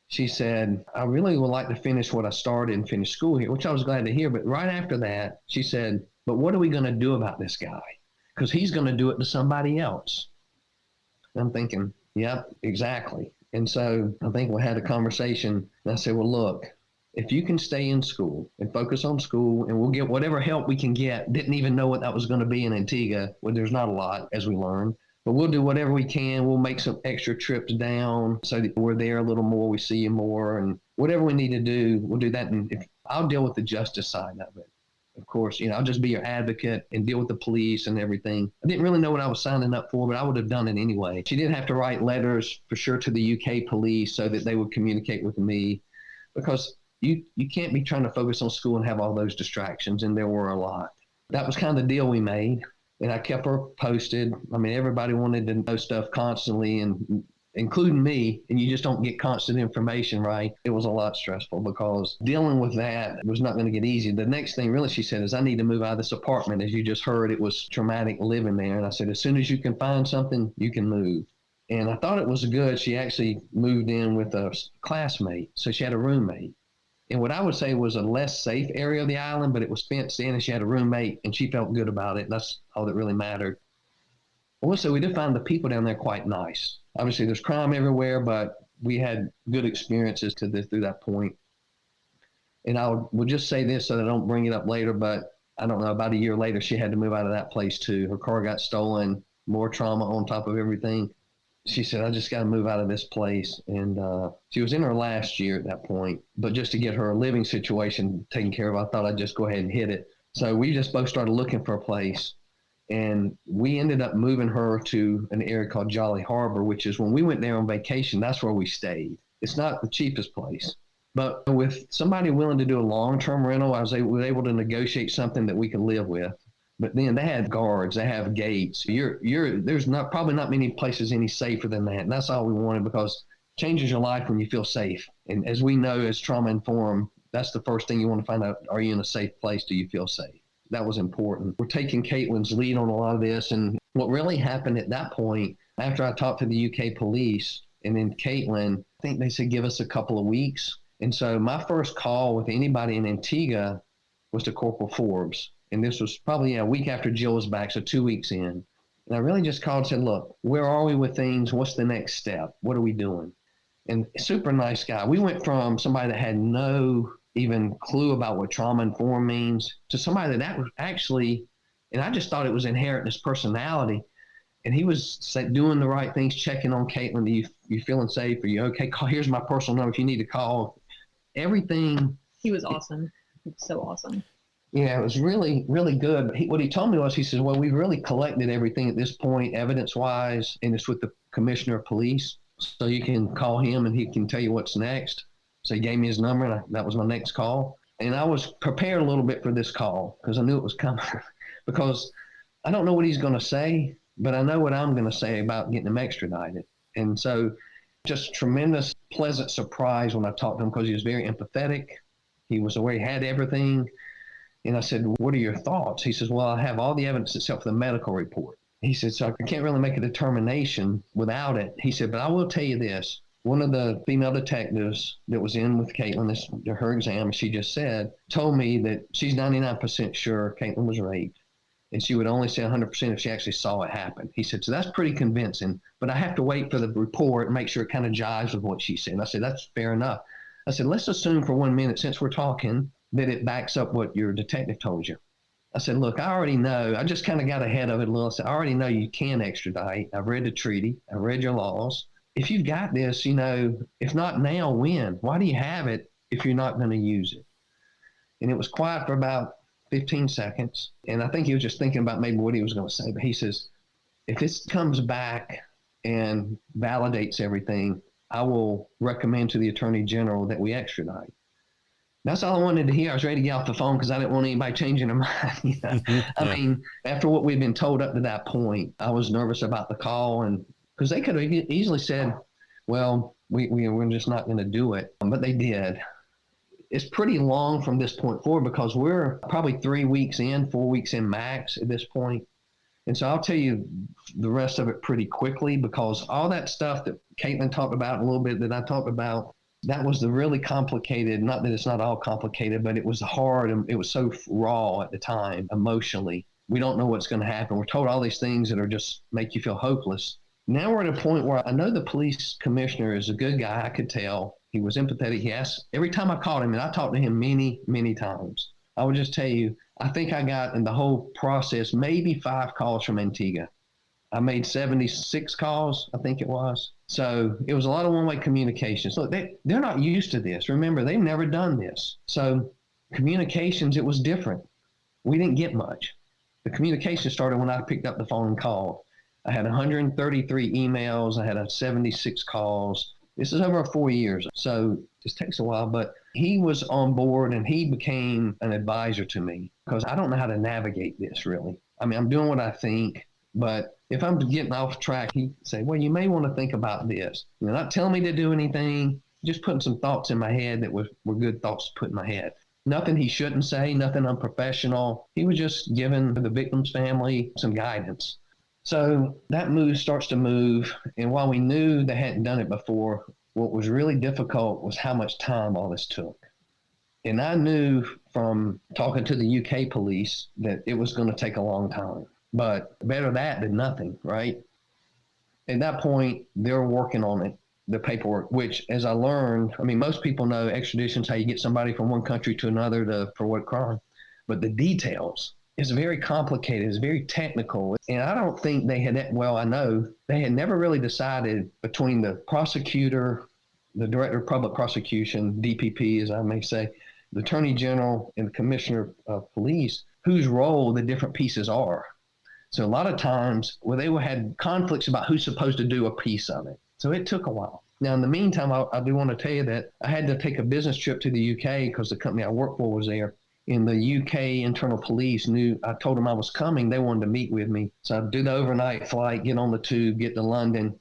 She said, I really would like to finish what I started and finish school here, which I was glad to hear. But right after that, she said, but what are we going to do about this guy? Because he's going to do it to somebody else. And I'm thinking, yep, exactly. And so I think we had a conversation. And I said, well, look, if you can stay in school and focus on school and we'll get whatever help we can get, didn't even know what that was going to be in Antigua. Well, there's not a lot, as we learned. But we'll do whatever we can. We'll make some extra trips down so that we're there a little more. We see you more. And whatever we need to do, we'll do that. And I'll deal with the justice side of it. Of course, I'll just be your advocate and deal with the police and everything. I didn't really know what I was signing up for, but I would have done it anyway. She did have to write letters for sure to the UK police so that they would communicate with me because you can't be trying to focus on school and have all those distractions. And there were a lot. That was kind of the deal we made. And I kept her posted. I mean, everybody wanted to know stuff constantly, and including me, and you just don't get constant information, right? It was a lot stressful because dealing with that was not going to get easy. The next thing really she said is, I need to move out of this apartment. As you just heard, it was traumatic living there. And I said, as soon as you can find something, you can move. And I thought it was good. She actually moved in with a classmate. So she had a roommate. And what I would say was a less safe area of the island, but it was fenced in and she had a roommate and she felt good about it. That's all that really mattered. Also, we did find the people down there quite nice. Obviously, there's crime everywhere, but we had good experiences through that point. And will just say this so that I don't bring it up later, but I don't know, about a year later, she had to move out of that place too. Her car got stolen, more trauma on top of everything. She said, I just got to move out of this place. And she was in her last year at that point. But just to get her living situation taken care of, I thought I'd just go ahead and hit it. So we just both started looking for a place. And we ended up moving her to an area called Jolly Harbor, which is when we went there on vacation, that's where we stayed. It's not the cheapest place. But with somebody willing to do a long-term rental, I was able to negotiate something that we could live with. But then they had guards, they have gates. There's probably not many places any safer than that. And that's all we wanted because it changes your life when you feel safe. And as we know, as trauma informed, that's the first thing you want to find out. Are you in a safe place? Do you feel safe? That was important. We're taking Caitlin's lead on a lot of this. And what really happened at that point, after I talked to the UK police and then Kaitlin, I think they said give us a couple of weeks. And so my first call with anybody in Antigua was to Corporal Forbes. And this was probably a week after Jill was back, so 2 weeks in. And I really just called and said, look, where are we with things? What's the next step? What are we doing? And super nice guy. We went from somebody that had no even clue about what trauma informed means to somebody that was actually, and I just thought it was inherent in his personality. And he was doing the right things, checking on Kaitlin. You feeling safe? Are you okay? Call. Here's my personal number if you need to call. Everything. He was awesome. He was so awesome. Yeah, it was really, really good. But what he told me was, he says, well, we've really collected everything at this point, evidence-wise, and it's with the commissioner of police. So you can call him and he can tell you what's next. So he gave me his number, and that was my next call. And I was prepared a little bit for this call because I knew it was coming because I don't know what he's going to say, but I know what I'm going to say about getting him extradited. And so just tremendous, pleasant surprise when I talked to him because he was very empathetic. He was aware he had everything. And I said, what are your thoughts? He says, well, I have all the evidence except for the medical report. He said, so I can't really make a determination without it. He said, but I will tell you this. One of the female detectives that was in with Kaitlin, her exam, she just said, told me that she's 99% sure Kaitlin was raped. And she would only say 100% if she actually saw it happen. He said, so that's pretty convincing, but I have to wait for the report and make sure it kind of jives with what she said. And I said, that's fair enough. I said, let's assume for 1 minute, since we're talking, that it backs up what your detective told you. I said, look, I already know. I just kind of got ahead of it a little. I said, I already know you can extradite. I've read the treaty. I've read your laws. If you've got this, if not now, when? Why do you have it if you're not going to use it? And it was quiet for about 15 seconds. And I think he was just thinking about maybe what he was going to say. But he says, if this comes back and validates everything, I will recommend to the Attorney General that we extradite. That's all I wanted to hear. I was ready to get off the phone because I didn't want anybody changing their mind. I mean, after what we've been told up to that point, I was nervous about the call, and because they could have easily said, well, we're just not going to do it. But they did. It's pretty long from this point forward because we're probably 3 weeks in, 4 weeks in max at this point. And so I'll tell you the rest of it pretty quickly because all that stuff that Kaitlin talked about, a little bit that I talked about, that was the really complicated, not that it's not all complicated, but it was hard and it was so raw at the time emotionally. We don't know what's going to happen. We're told all these things that are just make you feel hopeless. Now we're at a point where I know the police commissioner is a good guy. I could tell. He was empathetic. He asked every time I called him, and I talked to him many, many times. I would just tell you, I think I got in the whole process maybe 5 calls from Antigua. I made 76 calls, I think it was. So it was a lot of one-way communications. Look, they're not used to this. Remember, they've never done this. So communications, it was different. We didn't get much. The communication started when I picked up the phone and called. I had 133 emails. I had 76 calls. This is over 4 years. So this takes a while, but he was on board and he became an advisor to me because I don't know how to navigate this really. I mean, I'm doing what I think, but if I'm getting off track, he'd say, well, you may want to think about this. You're not telling me to do anything, just putting some thoughts in my head that were good thoughts to put in my head. Nothing he shouldn't say, nothing unprofessional. He was just giving the victim's family some guidance. So that move starts to move. And while we knew they hadn't done it before, what was really difficult was how much time all this took. And I knew from talking to the UK police that it was going to take a long time. But better that than nothing, right? At that point, they're working on it, the paperwork, which, as I learned, I mean, most people know extradition is how you get somebody from one country to another for what crime. But the details is very complicated. It's very technical. And I don't think they had, well, I know they had never really decided between the prosecutor, the director of public prosecution, DPP, as I may say, the attorney general and the commissioner of police, whose role the different pieces are. So a lot of times they had conflicts about who's supposed to do a piece of it. So it took a while. Now, in the meantime, I do want to tell you that I had to take a business trip to the UK because the company I worked for was there. And the UK internal police knew, I told them I was coming. They wanted to meet with me. So I'd do the overnight flight, get on the tube, get to London,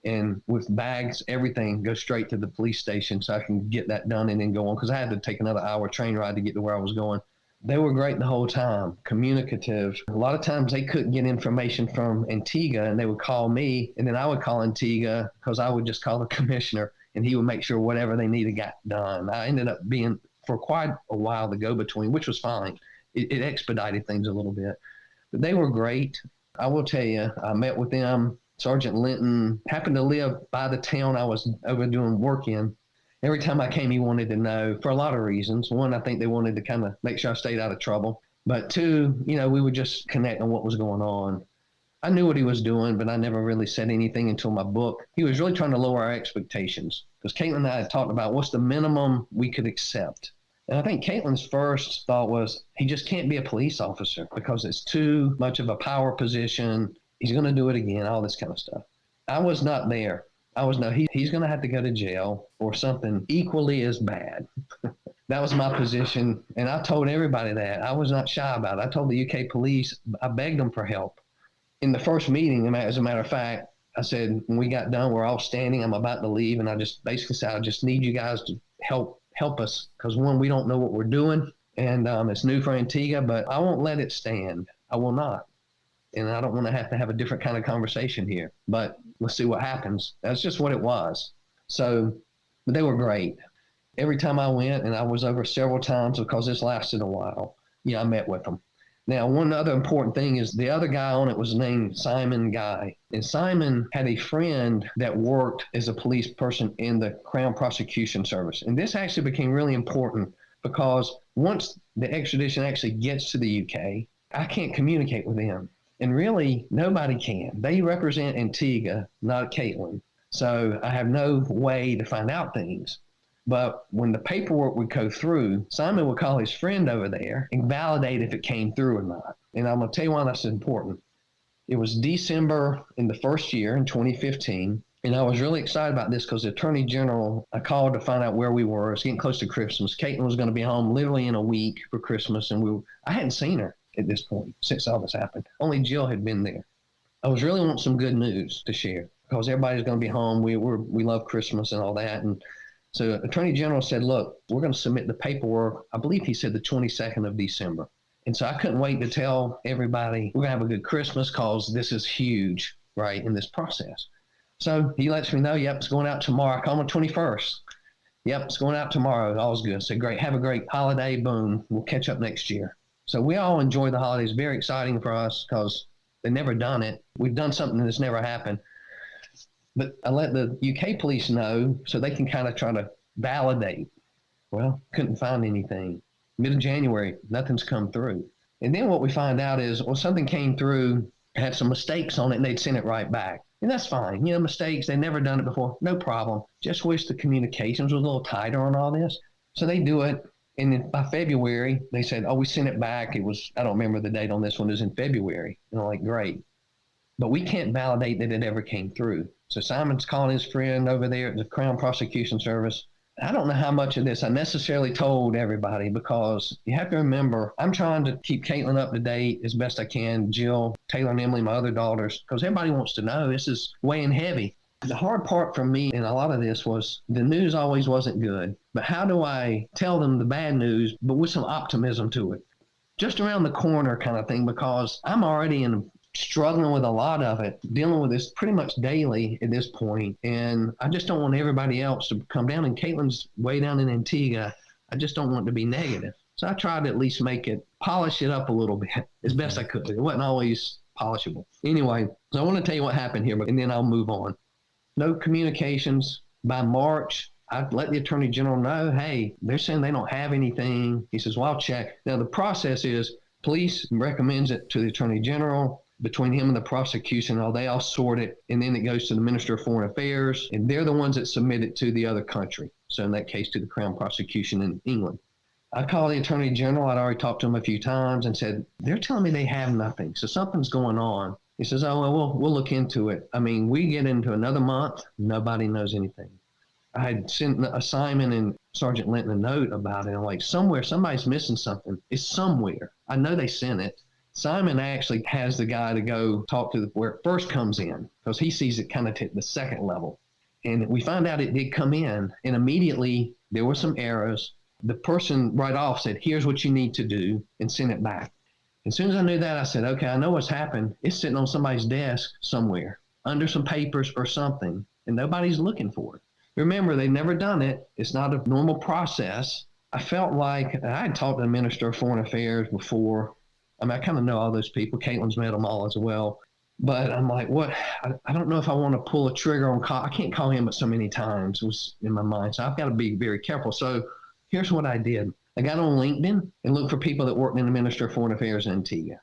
and with bags, everything, go straight to the police station so I can get that done and then go on because I had to take another hour train ride to get to where I was going. They were great the whole time, communicative. A lot of times they couldn't get information from Antigua and they would call me and then I would call Antigua because I would just call the commissioner and he would make sure whatever they needed got done. I ended up being for quite a while the go-between, which was fine. It expedited things a little bit. But they were great. I will tell you, I met with them. Sergeant Linton happened to live by the town I was over doing work in. Every time I came, he wanted to know for a lot of reasons. One, I think they wanted to kind of make sure I stayed out of trouble. But two, we would just connect on what was going on. I knew what he was doing, but I never really said anything until my book. He was really trying to lower our expectations because Kaitlin and I had talked about what's the minimum we could accept. And I think Caitlin's first thought was he just can't be a police officer because it's too much of a power position. He's going to do it again, all this kind of stuff. I was not there. He's going to have to go to jail or something equally as bad. That was my position. And I told everybody that. I was not shy about it. I told the UK police, I begged them for help. In the first meeting, as a matter of fact, I said, when we got done, we're all standing. I'm about to leave. And I just basically said, I just need you guys to help us. Because one, we don't know what we're doing. And it's new for Antigua, but I won't let it stand. I will not. and I don't want to have a different kind of conversation here, but let's see what happens. That's just what it was. So, but they were great. Every time I went, and I was over several times because this lasted a while, I met with them. Now, one other important thing is the other guy on it was named Simon Guy. And Simon had a friend that worked as a police person in the Crown Prosecution Service. And this actually became really important because once the extradition actually gets to the UK, I can't communicate with them. And really, nobody can. They represent Antigua, not Kaitlin. So I have no way to find out things. But when the paperwork would go through, Simon would call his friend over there and validate if it came through or not. And I'm going to tell you why that's important. It was December in the first year in 2015. And I was really excited about this because the Attorney General, I called to find out where we were. It was getting close to Christmas. Kaitlin was going to be home literally in a week for Christmas. And I hadn't seen her at this point since all this happened. Only Jill had been there. I was really wanting some good news to share because everybody's going to be home. We love Christmas and all that. And so Attorney General said, look, we're going to submit the paperwork. I believe he said the 22nd of December. And so I couldn't wait to tell everybody we're going to have a good Christmas because this is huge, right, in this process. So he lets me know, yep, it's going out tomorrow. I call him the 21st. Yep, it's going out tomorrow. All's good. So great. Have a great holiday. Boom. We'll catch up next year. So we all enjoy the holidays. Very exciting for us because they've never done it. We've done something that's never happened. But I let the UK police know so they can kind of try to validate. Well, couldn't find anything. Mid of January, nothing's come through. And then what we find out is, well, something came through, had some mistakes on it, and they'd send it right back. And that's fine. Mistakes, they've never done it before. No problem. Just wish the communications was a little tighter on all this. So they do it. And then by February, they said, we sent it back. It was, I don't remember the date on this one, it was in February. And I'm like, great. But we can't validate that it ever came through. So Simon's calling his friend over there at the Crown Prosecution Service. I don't know how much of this I necessarily told everybody because you have to remember, I'm trying to keep Kaitlin up to date as best I can, Jill, Taylor, and Emily, my other daughters, because everybody wants to know. This is weighing heavy. The hard part for me in a lot of this was the news always wasn't good. But how do I tell them the bad news, but with some optimism to it? Just around the corner kind of thing, because I'm already struggling with a lot of it, dealing with this pretty much daily at this point. And I just don't want everybody else to come down. And Kaitlin's way down in Antigua. I just don't want it to be negative. So I tried to at least polish it up a little bit as best I could. It wasn't always polishable. Anyway, so I want to tell you what happened here, and then I'll move on. No communications. By March, I let the Attorney General know, hey, they're saying they don't have anything. He says, well, I'll check. Now, the process is police recommends it to the Attorney General. Between him and the prosecution, they all sort it, and then it goes to the Minister of Foreign Affairs, and they're the ones that submit it to the other country. So in that case, to the Crown Prosecution in England. I called the Attorney General. I'd already talked to him a few times and said, they're telling me they have nothing. So something's going on. He says, we'll look into it. I mean, we get into another month, nobody knows anything. I had sent Simon and Sergeant Linton a note about it. I'm like, somebody's missing something. It's somewhere. I know they sent it. Simon actually has the guy to go talk to where it first comes in because he sees it kind of at the second level. And we find out it did come in, and immediately there were some errors. The person right off said, here's what you need to do, and send it back. As soon as I knew that, I said, okay, I know what's happened. It's sitting on somebody's desk somewhere under some papers or something, and nobody's looking for it. Remember, they've never done it. It's not a normal process. I felt like I had talked to the Minister of Foreign Affairs before. I mean, I kind of know all those people. Caitlin's met them all as well. But I'm like, what? I don't know if I want to pull a trigger on I can't call him but so many times. It was in my mind. So I've got to be very careful. So here's what I did. I got on LinkedIn and looked for people that worked in the Minister of Foreign Affairs in Antigua.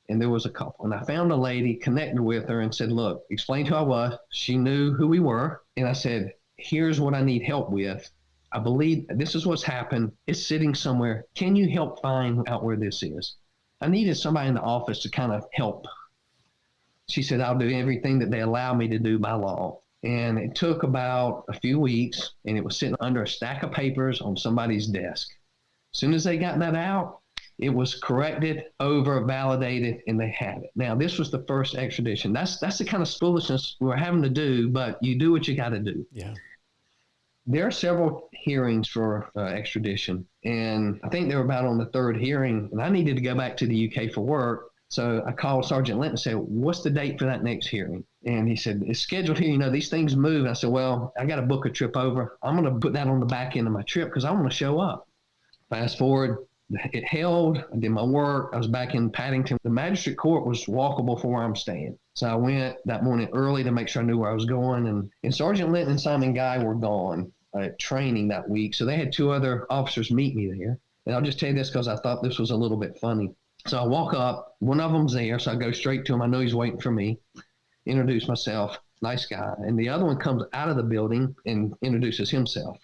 And there was a couple. And I found a lady, connected with her, and said, look, explained who I was. She knew who we were. And I said, here's what I need help with. I believe this is what's happened. It's sitting somewhere. Can you help find out where this is? I needed somebody in the office to kind of help. She said, I'll do everything that they allow me to do by law. And it took about a few weeks, and it was sitting under a stack of papers on somebody's desk. As soon as they got that out, it was corrected, validated, and they had it. Now, this was the first extradition. That's the kind of foolishness we're having to do, but you do what you got to do. Yeah. There are several hearings for extradition, and I think they were about on the third hearing, and I needed to go back to the UK for work. So I called Sergeant Linton and said, what's the date for that next hearing? And he said, it's scheduled here. You know, these things move. And I said, well, I got to book a trip over. I'm going to put that on the back end of my trip because I want to show up. Fast forward, it held. I did my work. I was back in Paddington. The magistrate court was walkable from where I'm staying. So I went that morning early to make sure I knew where I was going. And Sergeant Linton and Simon Guy were gone at training that week. So they had 2 other officers meet me there. And I'll just tell you this because I thought this was a little bit funny. So I walk up, one of them's there, so I go straight to him. I know he's waiting for me, introduce myself, nice guy. And the other one comes out of the building and introduces himself.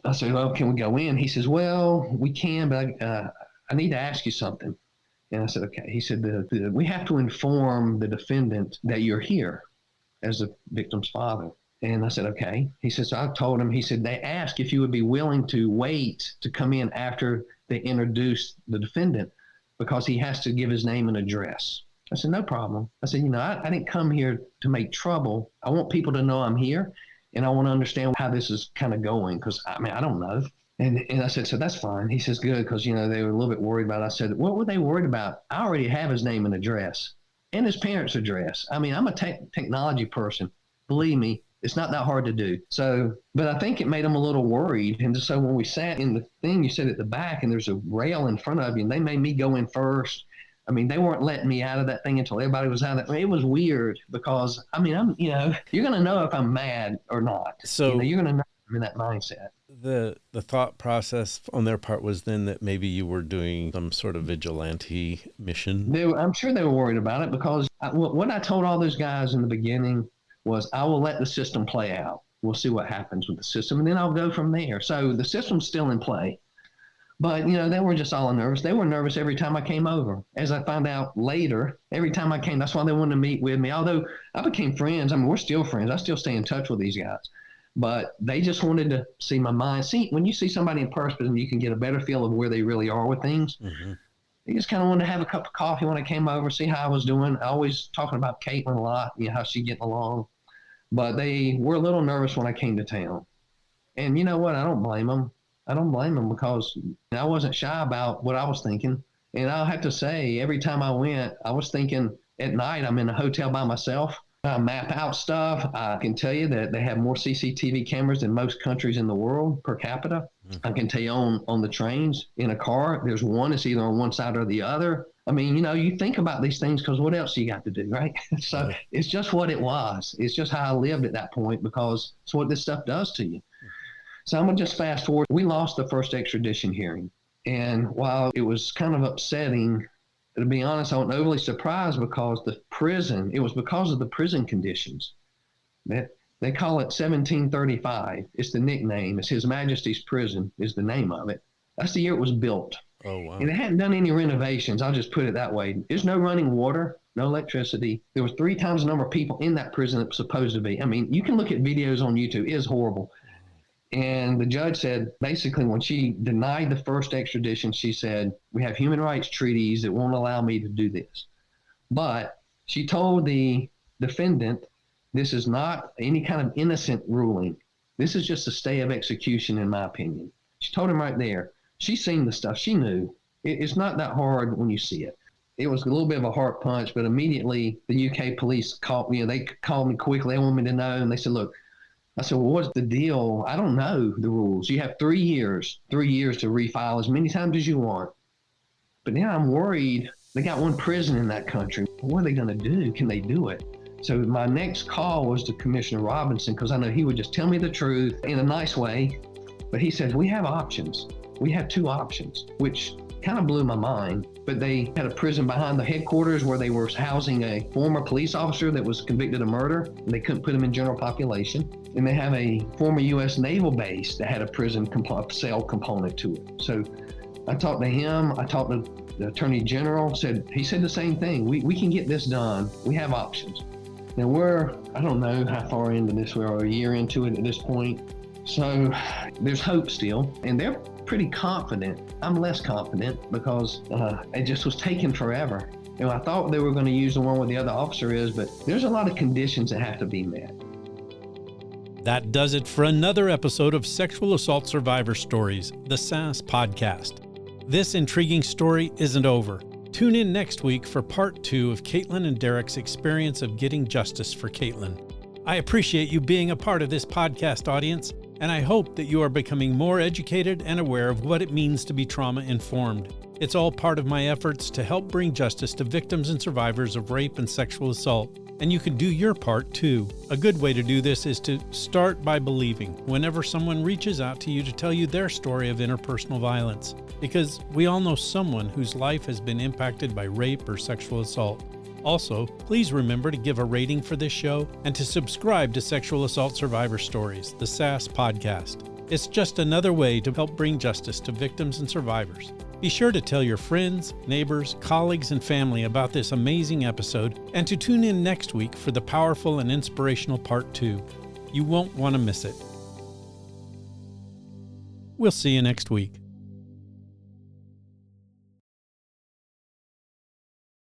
I said, well, can we go in? He says, well, we can, but I need to ask you something. And I said, okay. He said, we have to inform the defendant that you're here as the victim's father. And I said, okay. He said, so I told him, he said, they asked if you would be willing to wait to come in after they introduced the defendant, because he has to give his name and address. I said, no problem. I said, you know, I didn't come here to make trouble. I want people to know I'm here, and I want to understand how this is kind of going, because, I mean, I don't know. And I said, so that's fine. He says, good, because, you know, they were a little bit worried about it. I said, what were they worried about? I already have his name and address and his parents' address. I mean, I'm a technology person. Believe me, it's not that hard to do. So, but I think it made them a little worried. And so when we sat in the thing, you sit at the back and there's a rail in front of you, and they made me go in first. I mean, they weren't letting me out of that thing until everybody was out of it. I mean, it was weird because, I mean, I'm, you know, you're going to know if I'm mad or not. So you know, you're going to know I'm in that mindset. The thought process on their part was then that maybe you were doing some sort of vigilante mission. I'm sure they were worried about it because what I told all those guys in the beginning was, I will let the system play out. We'll see what happens with the system, and then I'll go from there. So the system's still in play. But, you know, they were just all nervous. They were nervous every time I came over. As I found out later, every time I came, that's why they wanted to meet with me. Although I became friends. I mean, we're still friends. I still stay in touch with these guys. But they just wanted to see my mind. See, when you see somebody in person, you can get a better feel of where they really are with things. Mm-hmm. They just kind of wanted to have a cup of coffee when I came over, see how I was doing. I always talking about Kaitlin a lot, you know, how she's getting along. But they were a little nervous when I came to town. And you know what? I don't blame them. I don't blame them because I wasn't shy about what I was thinking. And I'll have to say, every time I went, I was thinking at night, I'm in a hotel by myself. I map out stuff. I can tell you that they have more CCTV cameras than most countries in the world per capita. Mm-hmm. I can tell you on the trains, in a car, there's one. It's either on one side or the other. I mean, you know, you think about these things because what else you got to do, right? So it's just what it was. It's just how I lived at that point because it's what this stuff does to you. So I'm going to just fast forward. We lost the first extradition hearing. And while it was kind of upsetting, to be honest, I wasn't overly surprised because it was because of the prison conditions. They call it 1735. It's the nickname. It's His Majesty's Prison is the name of it. That's the year it was built. Oh, wow. And it hadn't done any renovations. I'll just put it that way. There's no running water, no electricity. There was 3 times the number of people in that prison that was supposed to be. I mean, you can look at videos on YouTube. It is horrible. And the judge said, basically, when she denied the first extradition, she said, we have human rights treaties that won't allow me to do this. But she told the defendant, this is not any kind of innocent ruling. This is just a stay of execution, in my opinion. She told him right there. She's seen the stuff. She knew. It's not that hard when you see it. It was a little bit of a heart punch, but immediately the UK police called me. They called me quickly. They wanted me to know. And they said, look, I said, well, what's the deal? I don't know the rules. You have 3 years to refile as many times as you want. But now I'm worried. They got one prison in that country. What are they going to do? Can they do it? So my next call was to Commissioner Robinson because I know he would just tell me the truth in a nice way. But he said, we have options. We have 2 options, which kind of blew my mind. But they had a prison behind the headquarters where they were housing a former police officer that was convicted of murder, and they couldn't put him in general population. And they have a former U.S. naval base that had a prison cell component to it. So I talked to him. I talked to the Attorney General. He said the same thing. We can get this done. We have options. Now I don't know how far into this we are, a year into it at this point. So there's hope still, and they're pretty confident. I'm less confident because it just was taking forever. You know, I thought they were going to use the one where the other officer is, but there's a lot of conditions that have to be met. That does it for another episode of Sexual Assault Survivor Stories, the SAS podcast. This intriguing story isn't over. Tune in next week for part 2 of Kaitlin and Derrick's experience of getting justice for Kaitlin. I appreciate you being a part of this podcast audience, and I hope that you are becoming more educated and aware of what it means to be trauma-informed. It's all part of my efforts to help bring justice to victims and survivors of rape and sexual assault, and you can do your part too. A good way to do this is to start by believing whenever someone reaches out to you to tell you their story of interpersonal violence, because we all know someone whose life has been impacted by rape or sexual assault. Also, please remember to give a rating for this show and to subscribe to Sexual Assault Survivor Stories, the SAS podcast. It's just another way to help bring justice to victims and survivors. Be sure to tell your friends, neighbors, colleagues, and family about this amazing episode and to tune in next week for the powerful and inspirational part 2. You won't want to miss it. We'll see you next week.